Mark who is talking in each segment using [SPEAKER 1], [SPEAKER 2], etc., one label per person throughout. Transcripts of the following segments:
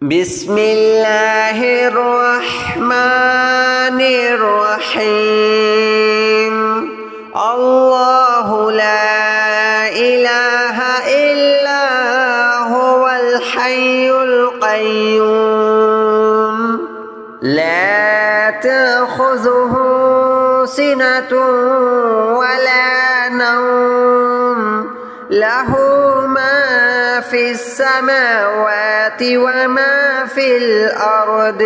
[SPEAKER 1] بسم الله الرحمن الرحيم. الله لا إله إلا هو الحي القيوم لا تأخذه سنة ولا نوم له ما في السماوات وما في الأرض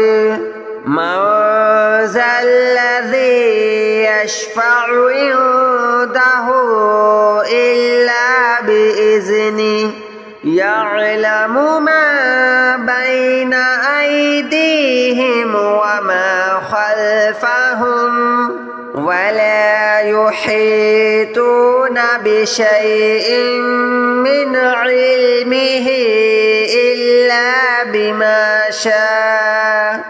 [SPEAKER 1] من ذا الذي يشفع عنده إلا بإذنه يعلم ما بين أيديهم وما خلفهم ولا يحيطون بشيء من علمه إلا بما شاء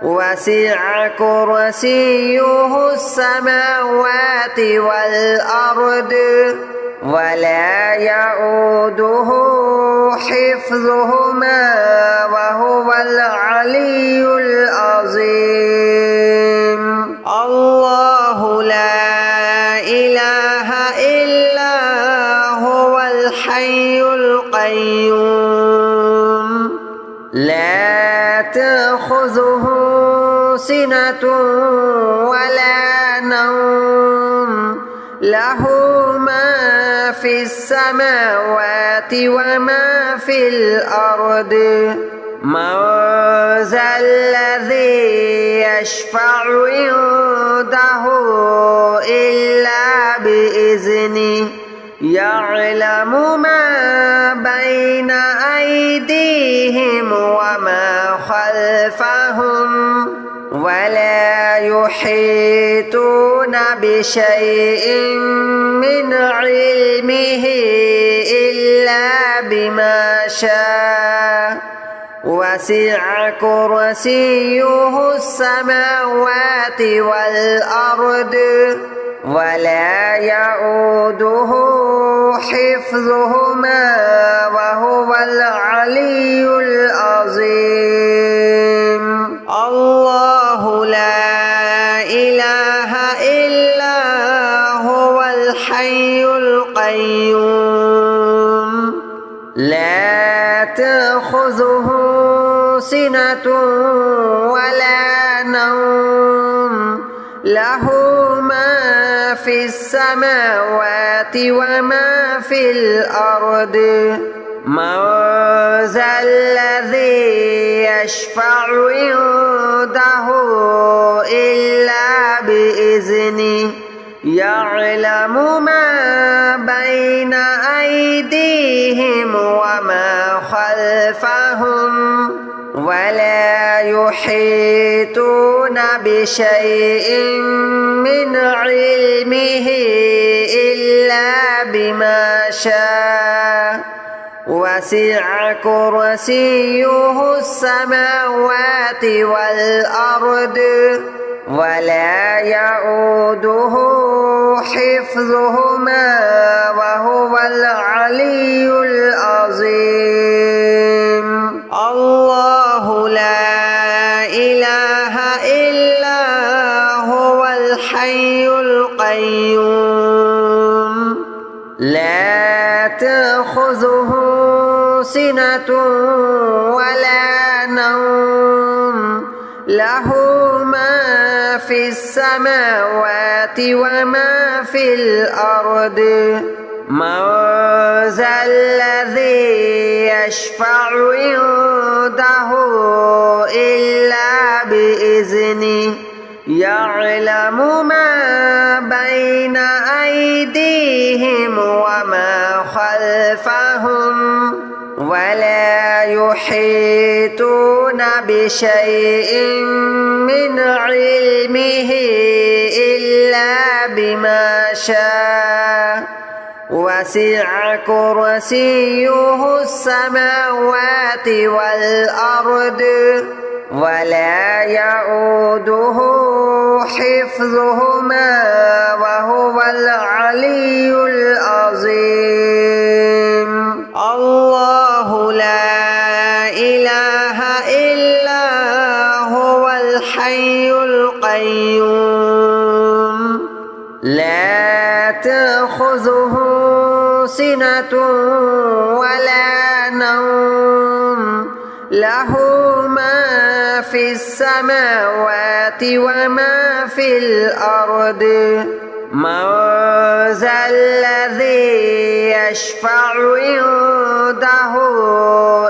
[SPEAKER 1] وسع كرسيه السماوات والأرض ولا يؤوده حفظهما وهو العلي العظيم. الله لا إله إلا هو الحي القيوم لا تأخذه سنة ولا نوم له ما في السماوات وما في الأرض من ذا الذي يشفع عنده إلا بإذنه يعلم ما بين أيديهم وما خلفهم ولا يحيطون بشيء من علمه إلا بما شاء وسع كرسيه السماوات والأرض ولا يؤوده حفظهما وهو العلي العظيم. الله لا إله إلا هو الحي القيوم لا تأخذه سنة ولا نوم له ما في السماوات وما في الأرض من ذا الذي يشفع عنده إلا بإذنه يعلم ما بين أيديهم وما خلفهم ولا يحيطون بشيء من علمه إلا بما شاء وسع كرسيه السماوات والأرض ولا يؤوده حفظهما وهو العلي العظيم. الله لا إله إلا هو الحي القيوم لا تأخذه سنة ولا نوم له ما في السماوات وما في الأرض من ذا الذي يشفع عنده إلا بإذنه يعلم ما بين أيديهم وما خلفهم ولا يحيطون بشيء من علمه إلا بما شاء وسع كرسيه السماوات والأرض ولا يؤوده حفظهما وهو العلي العظيم. الله لا إله سنة ولا نوم له ما في السماوات وما في الأرض من ذا الذي يشفع عنده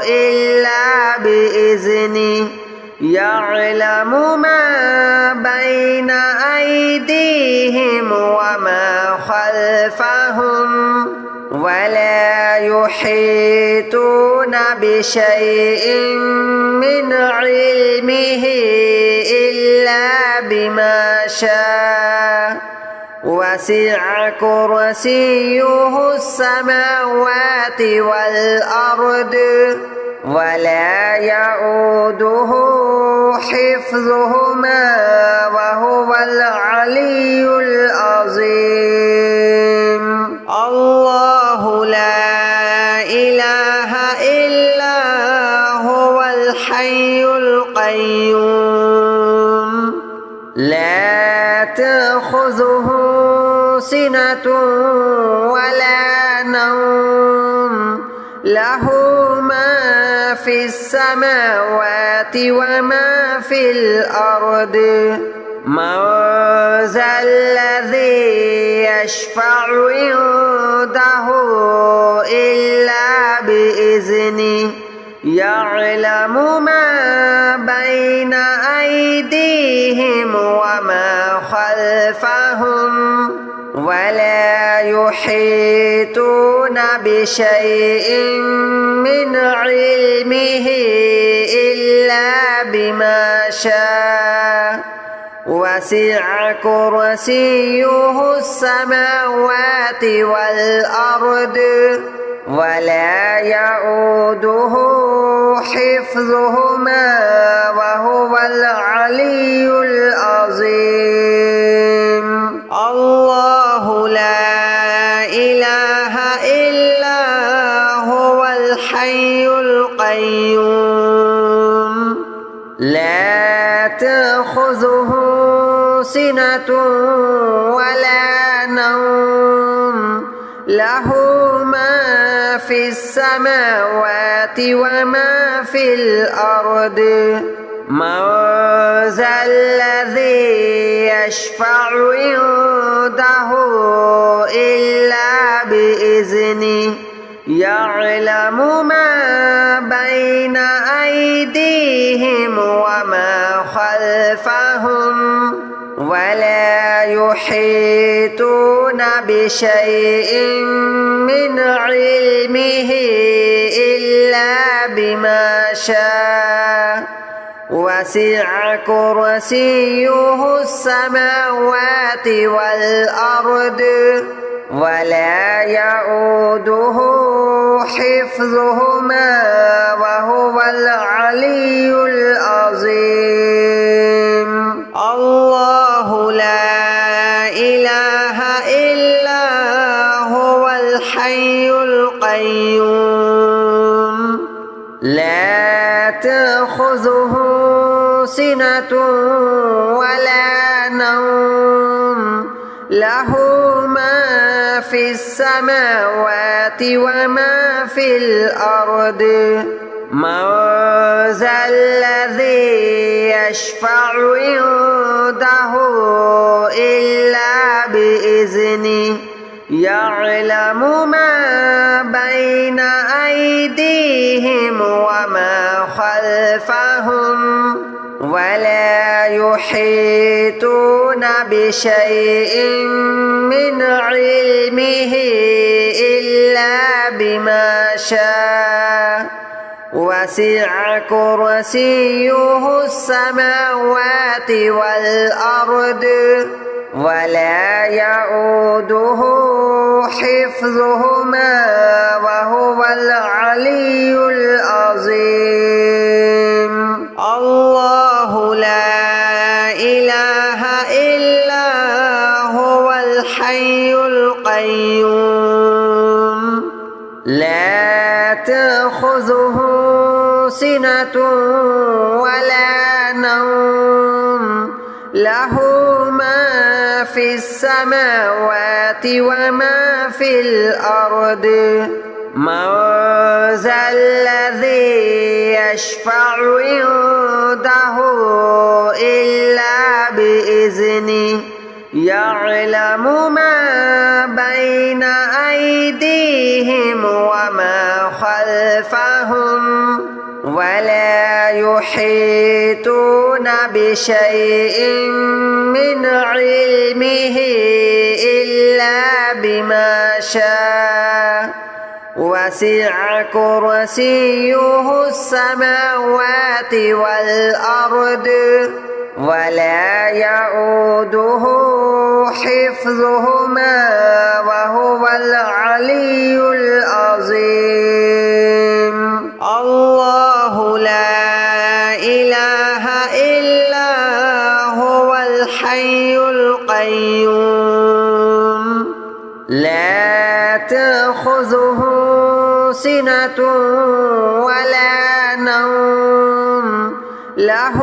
[SPEAKER 1] إلا بإذنه يعلم ما بين أيديهم وما خلفهم ولا يحيطون بشيء من علمه إلا بما شاء وسع كرسيه السماوات والأرض ولا يؤوده حفظهما وهو العلي العظيم الله لا إله إلا هو الحي القيوم لا تأخذه سنة ولا نوم له ما في السماوات وما في الأرض من ذا الذي يشفع عنده إلا بإذنه يعلم ما بين أيديهم وما خلفهم ولا يحيطون بشيء من علمه إلا بما شاء وسع كرسيه السماوات والأرض ولا يؤوده حفظهما وهو العلي العظيم الله لا إله إلا هو الحي القيوم لا تأخذه سنة ولا نوم له ما في السماوات وما في الأرض من ذا الذي يشفع عنده إلا بإذنه يعلم ما بين أيديهم وما خلفهم ولا يحيطون بشيء من علمه إلا بما شاء وسع كرسيه السماوات والأرض ولا يؤوده حفظهما وهو العلي العظيم الله لا إله إلا هو الحي القيوم لا تأخذه سنة ولا نوم له ما في السماوات وما في الأرض من ذا الذي يشفع عنده إلا بإذنه يعلم ما بين أيديهم وما خلفهم ولا يحيطون بشيء من علمه إلا بما شاء وسع كرسيه السماوات والأرض ولا يؤوده حفظهما وهو العلي العظيم الله لا إله إلا هو الحي القيوم لا تأخذه سنة ولا نوم له ما في السماوات وما في الأرض من ذا الذي يشفع عنده إلا بإذنه يعلم ما بين أيديهم وما خلفهم ولا يحيطون بشيء من علمه إلا بما شاء وسع كرسيه السماوات والأرض ولا يؤوده حفظهما وهو العلي العظيم الله لا إله إلا هو الحي القيوم لا تأخذه سنة ولا نوم له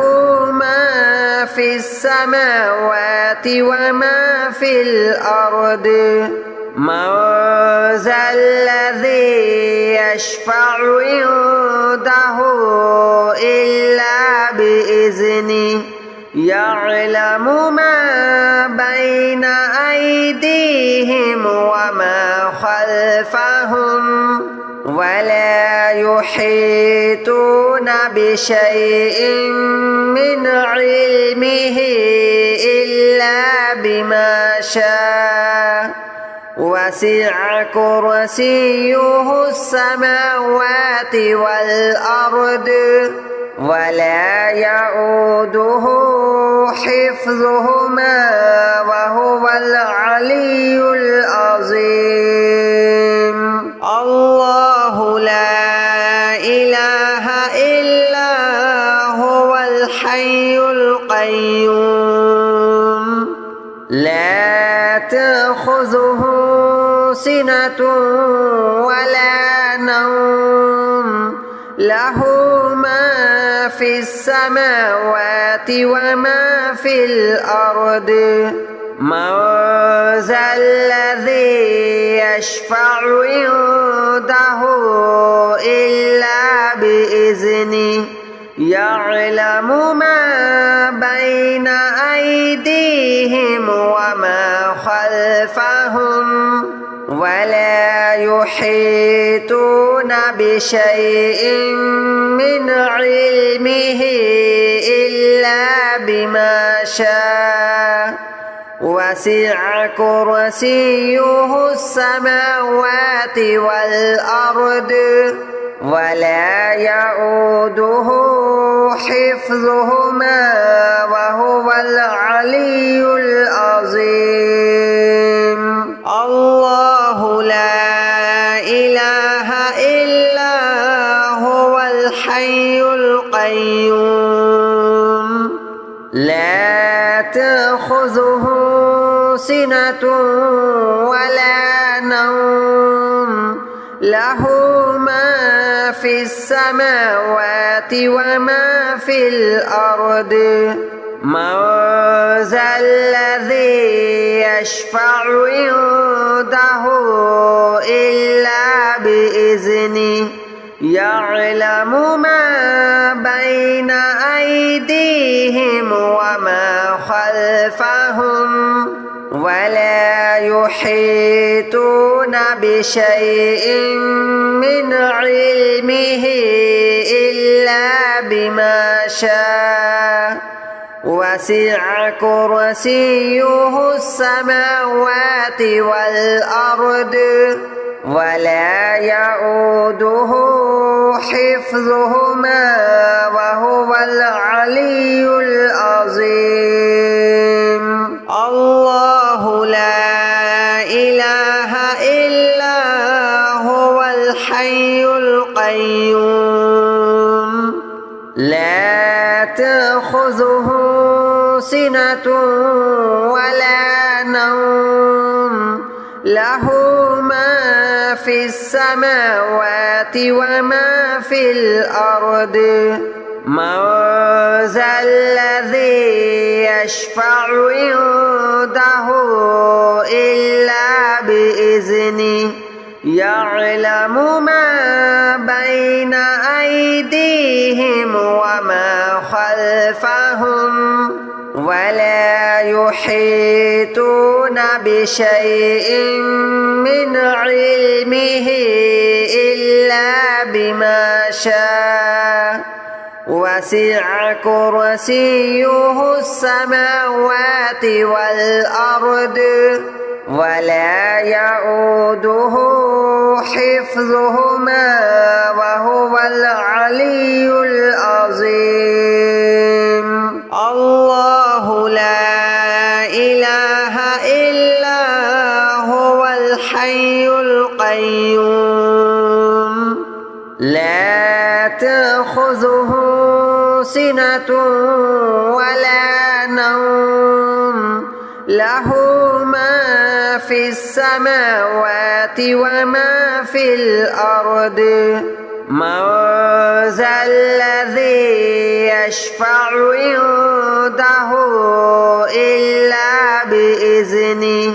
[SPEAKER 1] ما في السماوات وما في الأرض من ذا الذي يشفع عنده إلا بإذنه يعلم ما بين أيديهم وما خلفهم ولا يحيطون بشيء من علمه إلا بما شاء وسع كرسيه السماوات والأرض ولا يؤوده حفظهما وهو العلي العظيم الله لا إله إلا هو الحي القيوم لا تأخذه سنة ولا نوم له ما في السماوات وما في الأرض من ذا الذي يشفع عنده إلا بإذنه يعلم ما بين أيديهم وما خلفهم ولا يحيطون بشيء من علمه إلا بما شاء وسع كرسيه السماوات والأرض ولا يؤوده حفظهما وهو العلي العظيم الله لا إله إلا هو الحي القيوم لا تأخذه سنة ولا نوم له ما في السماوات وما في الأرض من ذا الذي يشفع عنده إلا بإذنه يعلم ما بين أيديهم وما خلفهم ولا يحيطون بشيء من علمه إلا بما شاء وسع كرسيه السماوات والأرض ولا يؤوده حفظهما وهو العلي العظيم الله لا إله إلا هو الحي القيوم لا تأخذه سنة ولا نوم له ما في السماوات وما في الأرض من ذا الذي يشفع عنده عنده إلا بإذنه يعلم ما بين أيديهم وما خلفهم ولا يحيطون بشيء من علمه إلا بما شاء وسع كرسيه السماوات والأرض ولا يؤوده حفظهما وهو العلي العظيم. الله لا إله إلا هو الحي القيوم لا تأخذه سنة ولا نوم له ما في السماوات وما في الأرض من ذا الذي يشفع عنده إلا بإذنه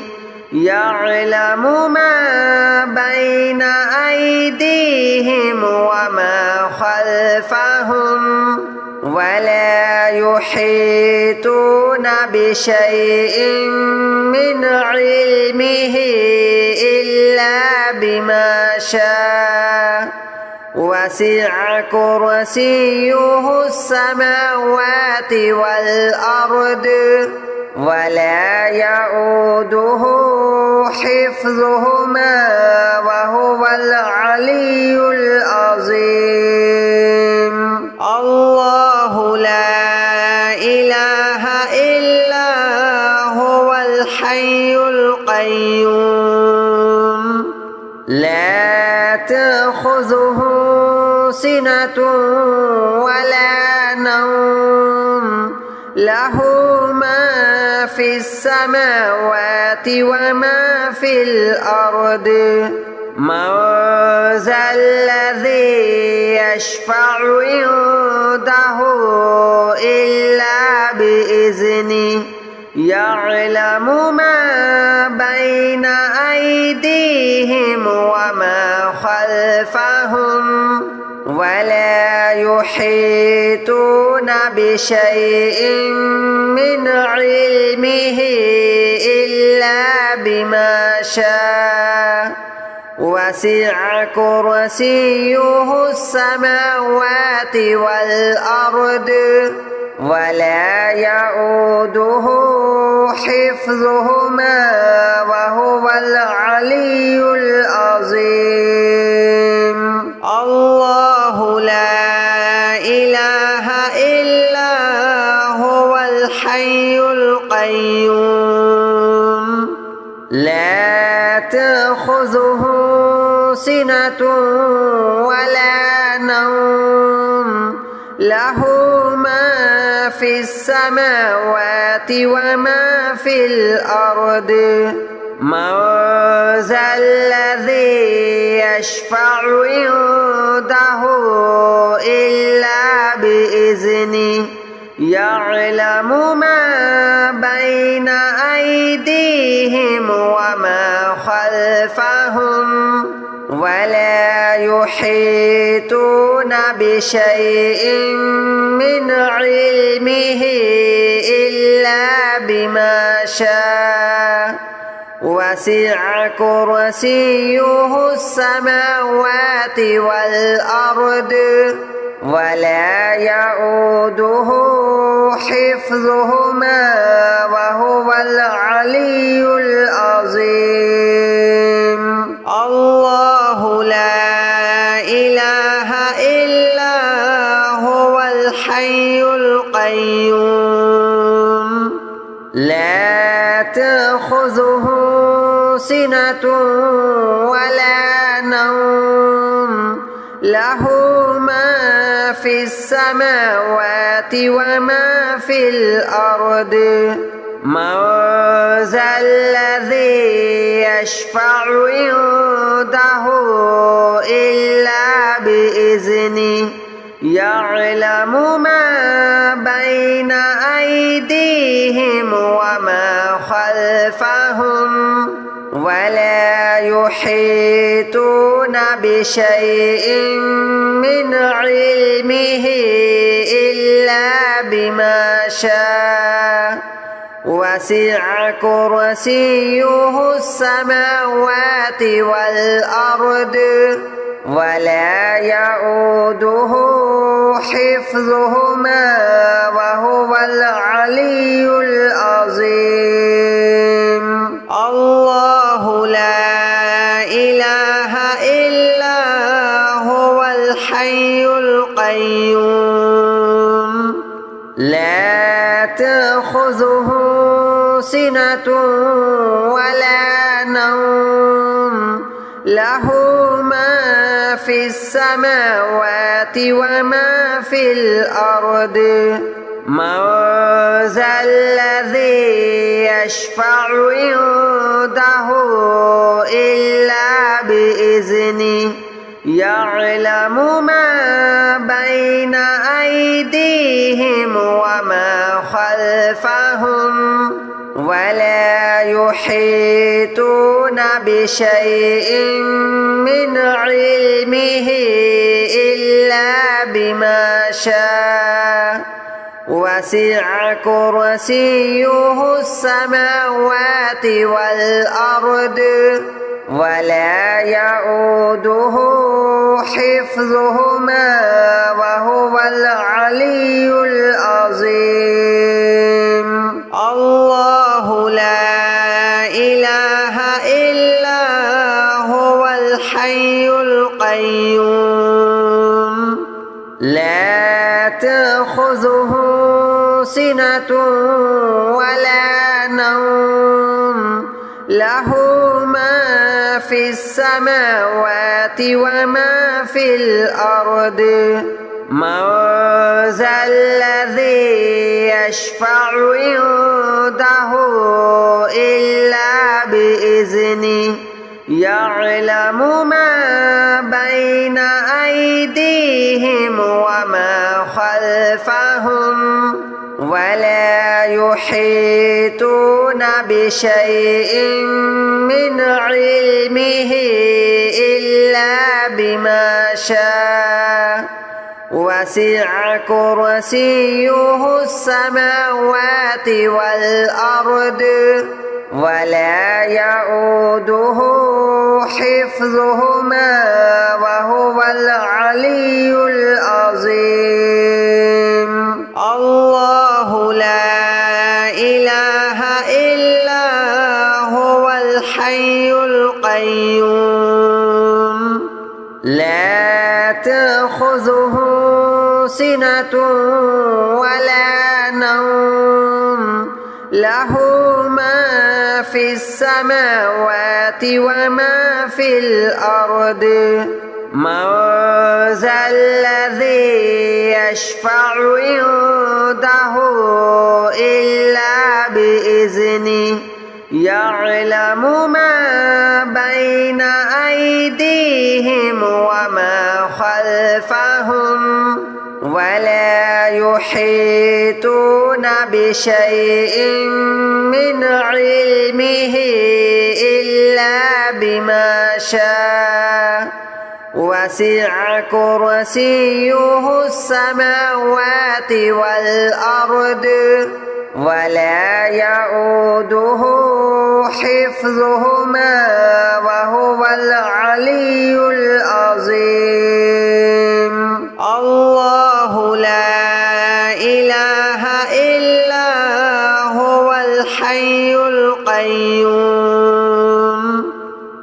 [SPEAKER 1] يعلم ما بين أيديهم وما خلفهم ولا يحيطون بشيء من علمه إلا بما شاء وسع كرسيه السماوات والأرض ولا يؤوده حفظهما وهو العلي العظيم. الله لا إله إلا هو الحي القيوم لا تأخذه سنة ولا نوم له ما في السماوات وما في الأرض من ذا الذي يشفع عنده إلا بإذنه يعلم ما بين أيديهم وما خلفهم ولا يحيطون بشيء من علمه إلا بما شاء وسع كرسيه السماوات والأرض ولا يؤوده حفظهما وهو العلي العظيم. الله لا إله إلا هو الحي القيوم لا تأخذه سنة ولا نوم له ما في السماوات وما في الأرض من ذا الذي يشفع عنده إلا بإذنه يعلم ما بين أيديهم وما خلفهم ولا يحيطون بشيء من علمه إلا بما شاء وسع كرسيه السماوات والأرض ولا يؤوده حفظهما وهو العلي العظيم. الله لا إله إلا هو الحي القيوم لا تأخذه سنة ولا نوم له ما في السماوات وما في الأرض من ذا الذي يشفع عنده إلا بإذنه يعلم ما بين أيديهم وما خلفهم يحيطون بشيء من علمه إلا بما شاء وسع كرسيه السماوات والأرض ولا يؤوده حفظهما وهو العلي العظيم. الله لا إله إلا هو الحي القيوم لا تأخذه سنة ولا نوم له ما في السماوات وما في الأرض من ذا الذي يشفع عنده إلا بإذنه يعلم ما بين أيديهم وما خلفهم ولا يحيطون بشيء من علمه إلا بما شاء وسع كرسيه السماوات والأرض ولا يؤوده حفظهما وهو العلي العظيم. الله لا إله إلا هو الحي القيوم لا تأخذه سنة ولا نوم له ما في السماوات وما في الأرض من ذا الذي يشفع عنده إلا بإذنه يعلم ما بين أيديهم وما خلفهم ولا يحيطون بشيء من علمه إلا بما شاء وسع كرسيه السماوات والأرض ولا يؤوده حفظهما وهو العلي العظيم. الله لا إله إلا هو الحي القيوم لا تأخذه سنة ولا نوم له ما في السماوات وما في الأرض من ذا الذي يشفع عنده إلا بإذنه يعلم ما بين أيديهم وما خلفهم ولا يحيطون بشيء من علمه إلا بما شاء وسع كرسيه السماوات والأرض ولا يؤوده حفظهما وهو العلي العظيم. الله لا إله إلا هو الحي القيوم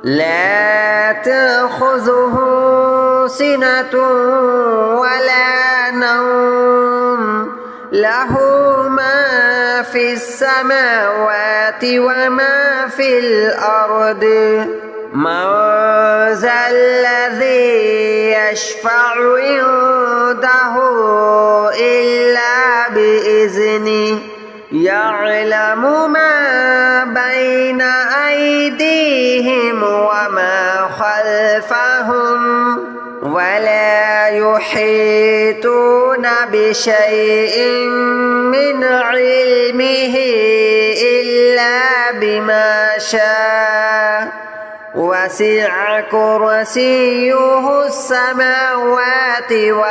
[SPEAKER 1] لا تأخذه سنة ولا نوم له ما في السماوات وما في الأرض من ذا الذي يشفع عنده إلا بإذنه يعلم ما بين أيديهم وما خلفهم ولا يحيطون بشيء من علمه إلا بما شاء وسع كرسيه السماوات والأرض